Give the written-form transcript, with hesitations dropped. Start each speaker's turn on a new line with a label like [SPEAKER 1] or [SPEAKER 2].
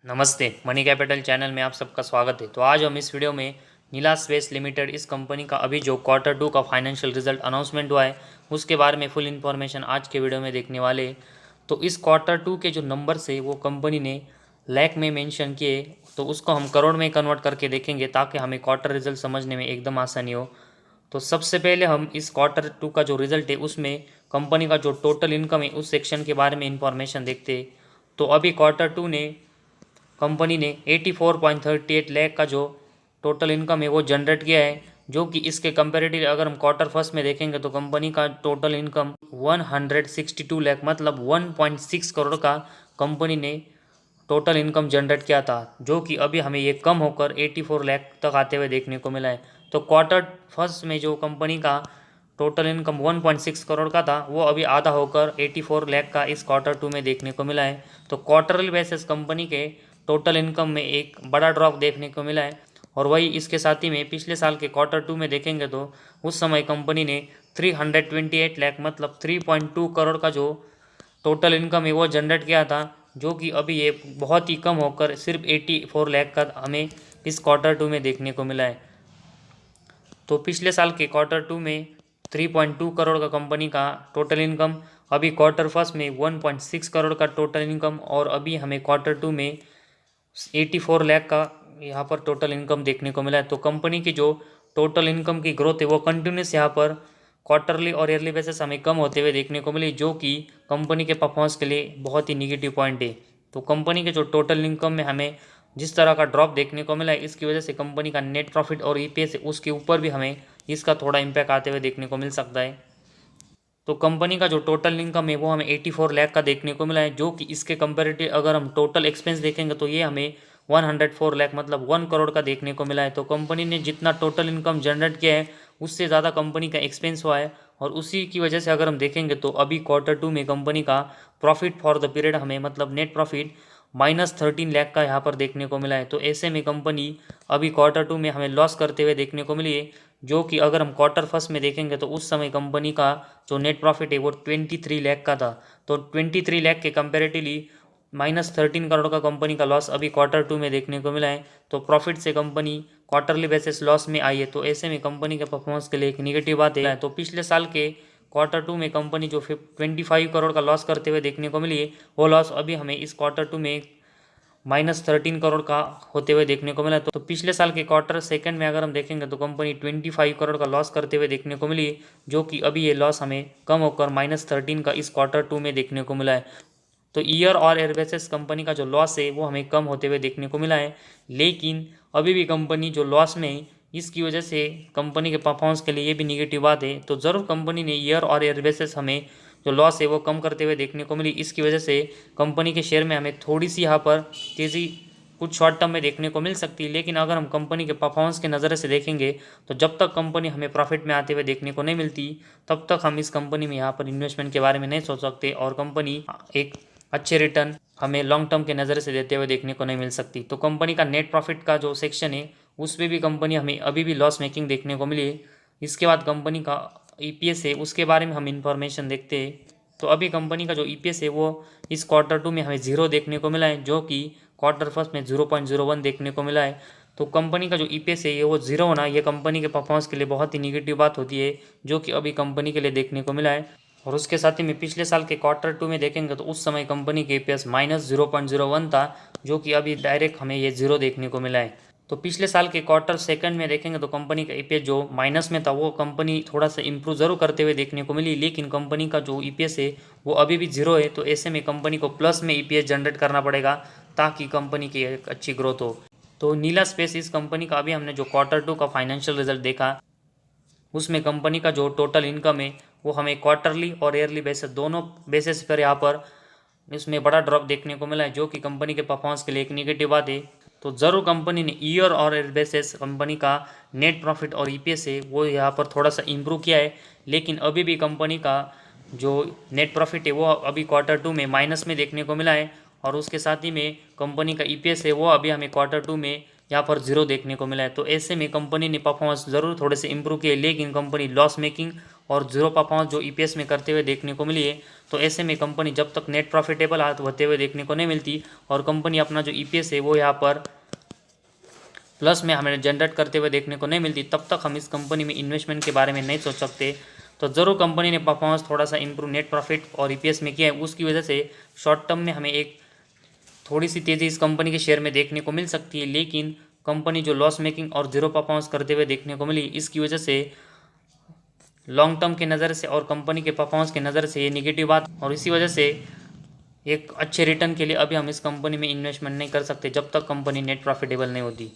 [SPEAKER 1] नमस्ते, money capital channel में आप सबका स्वागत है। तो आज हम इस वीडियो में नीला स्पेस लिमिटेड इस कंपनी का अभी जो क्वार्टर टू का फाइनेंशियल रिजल्ट अनाउंसमेंट हुआ है उसके बारे में फुल इन्फॉर्मेशन आज के वीडियो में देखने वाले हैं। तो इस क्वार्टर टू के जो नंबर्स है वो कंपनी ने लाख में मेंशन किए, तो उसको हम करोड़ में कन्वर्ट करके देखेंगे ताकि हमें क्वार्टर रिजल्ट समझने में एकदम आसानी हो। तो सबसे पहले हम इस क्वार्टर टू का जो रिजल्ट है उसमें कंपनी का जो टोटल इनकम है उस सेक्शन के बारे में इंफॉर्मेशन देखते हैं। तो अभी क्वार्टर टू ने कंपनी ने 84.38 लाख का जो टोटल इनकम है वो जनरेट किया है, जो कि इसके कंपेरेटिव अगर हम क्वार्टर फर्स्ट में देखेंगे तो कंपनी का टोटल इनकम 162 लाख मतलब 1.6 करोड़ का कंपनी ने टोटल इनकम जनरेट किया था, जो कि अभी हमें ये कम होकर 84 लाख तक आते हुए देखने को मिला है। तो क्वार्टर फर्स्ट में जो कंपनी का टोटल इनकम 1.6 करोड़ का था वो अभी आधा होकर 84 लाख का इस क्वार्टर टू में देखने को मिला है। तो क्वार्टरली बेसिस कंपनी के टोटल इनकम में एक बड़ा ड्रॉप देखने को मिला है। और वही इसके साथ ही में पिछले साल के क्वार्टर टू में देखेंगे तो उस समय कंपनी ने 328 लाख मतलब 3.2 करोड़ का जो टोटल इनकम है वो जनरेट किया था, जो कि अभी ये बहुत ही कम होकर सिर्फ 84 लाख का हमें इस क्वार्टर टू में देखने को मिला है। तो पिछले साल के क्वार्टर टू में 3.2 करोड़ का कंपनी का टोटल इनकम, अभी क्वार्टर फर्स्ट में 1.6 करोड़ का टोटल इनकम, और अभी हमें क्वार्टर टू में 84 लाख का यहाँ पर टोटल इनकम देखने को मिला है। तो कंपनी की जो टोटल इनकम की ग्रोथ है वो कंटिन्यूस यहाँ पर क्वार्टरली और ईयरली बेसिस हमें कम होते हुए देखने को मिली, जो कि कंपनी के परफॉर्मेंस के लिए बहुत ही निगेटिव पॉइंट है। तो कंपनी के जो टोटल इनकम में हमें जिस तरह का ड्रॉप देखने को मिला है, इसकी वजह से कंपनी का नेट प्रॉफिट और ईपीएस उसके ऊपर भी हमें इसका थोड़ा इम्पैक्ट आते हुए देखने को मिल सकता है। तो कंपनी का जो टोटल इनकम है वो हमें 84 लाख का देखने को मिला है, जो कि इसके कंपेरेटिव अगर हम टोटल एक्सपेंस देखेंगे तो ये हमें 104 लाख मतलब 1 करोड़ का देखने को मिला है। तो कंपनी ने जितना टोटल इनकम जनरेट किया है उससे ज़्यादा कंपनी का एक्सपेंस हुआ है, और उसी की वजह से अगर हम देखेंगे तो अभी क्वार्टर टू में कंपनी का प्रॉफिट फॉर द पीरियड हमें मतलब नेट प्रॉफिट -13 लाख का यहाँ पर देखने को मिला है। तो ऐसे में कंपनी अभी क्वार्टर टू में हमें लॉस करते हुए देखने को मिली है, जो कि अगर हम क्वार्टर फर्स्ट में देखेंगे तो उस समय कंपनी का जो नेट प्रॉफिट है वो 23 लाख का था। तो 23 लाख के कंपेरेटिवली -13 करोड़ का कंपनी का लॉस अभी क्वार्टर टू में देखने को मिला है। तो प्रॉफिट से कंपनी क्वार्टरली बेसिस लॉस में आई है। तो ऐसे में कंपनी के परफॉर्मेंस के लिए एक निगेटिव बात है। तो पिछले साल के क्वार्टर टू में कंपनी जो 25 करोड़ का लॉस करते हुए देखने को मिली है, वो लॉस अभी हमें इस क्वार्टर टू में -13 करोड़ का होते हुए देखने को मिला। तो पिछले साल के क्वार्टर सेकंड में अगर हम देखेंगे तो कंपनी 25 करोड़ का लॉस करते हुए देखने को मिली, जो कि अभी ये लॉस हमें कम होकर -13 का इस क्वार्टर टू में देखने को मिला है। तो ईयर और ईयर बेसिस कंपनी का जो लॉस है वो हमें कम होते हुए देखने को मिला है, लेकिन अभी भी कंपनी जो लॉस में है इसकी वजह से कंपनी के परफॉर्मेंस के लिए ये भी निगेटिव बात है। तो ज़रूर कंपनी ने ईयर और ईयर बेसिस हमें जो लॉस है वो कम करते हुए देखने को मिली। इसकी वजह से कंपनी के शेयर में हमें थोड़ी सी यहाँ पर तेज़ी कुछ शॉर्ट टर्म में देखने को मिल सकती है, लेकिन अगर हम कंपनी के परफॉर्मेंस के नज़र से देखेंगे तो जब तक कंपनी हमें प्रॉफिट में आते हुए देखने को नहीं मिलती तब तक हम इस कंपनी में यहाँ पर इन्वेस्टमेंट के बारे में नहीं सोच सकते, और कंपनी एक अच्छे रिटर्न हमें लॉन्ग टर्म के नज़र से देते हुए देखने को नहीं मिल सकती। तो कंपनी का नेट प्रॉफिट का जो सेक्शन है उसमें भी कंपनी हमें अभी भी लॉस मेकिंग देखने को मिली है। इसके बाद कंपनी का ईपीएस है उसके बारे में हम इंफॉर्मेशन देखते हैं। तो अभी कंपनी का जो ईपीएस है वो इस क्वार्टर टू में हमें 0 देखने को मिला है, जो कि क्वार्टर फर्स्ट में 0.01 देखने को मिला है। तो कंपनी का जो ईपीएस है ये वो 0 होना ये कंपनी के परफॉर्मेंस के लिए बहुत ही निगेटिव बात होती है, जो कि अभी कंपनी के लिए देखने को मिला है। और उसके साथ ही में पिछले साल के क्वार्टर टू में देखेंगे तो उस समय कंपनी के ईपीएस -0.01 था, जो कि अभी डायरेक्ट हमें ये 0 देखने को मिला है। तो पिछले साल के क्वार्टर सेकंड में देखेंगे तो कंपनी का ईपीएस जो माइनस में था वो कंपनी थोड़ा सा इंप्रूव जरूर करते हुए देखने को मिली, लेकिन कंपनी का जो ईपीएस है वो अभी भी 0 है। तो ऐसे में कंपनी को प्लस में ईपीएस जनरेट करना पड़ेगा ताकि कंपनी की एक अच्छी ग्रोथ हो। तो नीला स्पेस इस कंपनी का अभी हमने जो क्वार्टर टू का फाइनेंशियल रिजल्ट देखा उसमें कंपनी का जो टोटल इनकम है वो हमें क्वार्टरली और ईयरली बेसिस दोनों बेसिस पर यहाँ पर इसमें बड़ा ड्रॉप देखने को मिला है, जो कि कंपनी के परफॉर्मेंस के लिए एक निगेटिव बात है। तो ज़रूर कंपनी ने ईयर और ईयर बेसिस कंपनी का नेट प्रॉफिट और ईपीएस है वो यहाँ पर थोड़ा सा इम्प्रूव किया है, लेकिन अभी भी कंपनी का जो नेट प्रॉफिट है वो अभी क्वार्टर टू में माइनस में देखने को मिला है, और उसके साथ ही में कंपनी का ईपीएस है वो अभी हमें क्वार्टर टू में यहाँ पर 0 देखने को मिला है। तो ऐसे में कंपनी ने परफॉर्मेंस ज़रूर थोड़े से इंप्रूव किए, लेकिन कंपनी लॉस मेकिंग और 0 परफॉर्मेंस जो ईपीएस में करते हुए देखने को मिली है। तो ऐसे में कंपनी जब तक नेट प्रॉफिटेबल होते हुए देखने को नहीं मिलती और कंपनी अपना जो ईपीएस है वो यहाँ पर प्लस में हमें जनरेट करते हुए देखने को नहीं मिलती, तब तक हम इस कंपनी में इन्वेस्टमेंट के बारे में नहीं सोच सकते। तो ज़रूर कंपनी ने परफॉर्मेंस थोड़ा सा इंप्रूव नेट प्रॉफिट और ईपीएस में किया है, उसकी वजह से शॉर्ट टर्म में हमें एक थोड़ी सी तेज़ी इस कंपनी के शेयर में देखने को मिल सकती है। लेकिन कंपनी जो लॉस मेकिंग और 0 परफॉर्मेंस करते हुए देखने को मिली, इसकी वजह से लॉन्ग टर्म के नज़र से और कंपनी के परफॉर्मेंस के नज़र से ये निगेटिव बात, और इसी वजह से एक अच्छे रिटर्न के लिए अभी हम इस कंपनी में इन्वेस्टमेंट नहीं कर सकते जब तक कंपनी नेट प्रॉफिटेबल नहीं होती।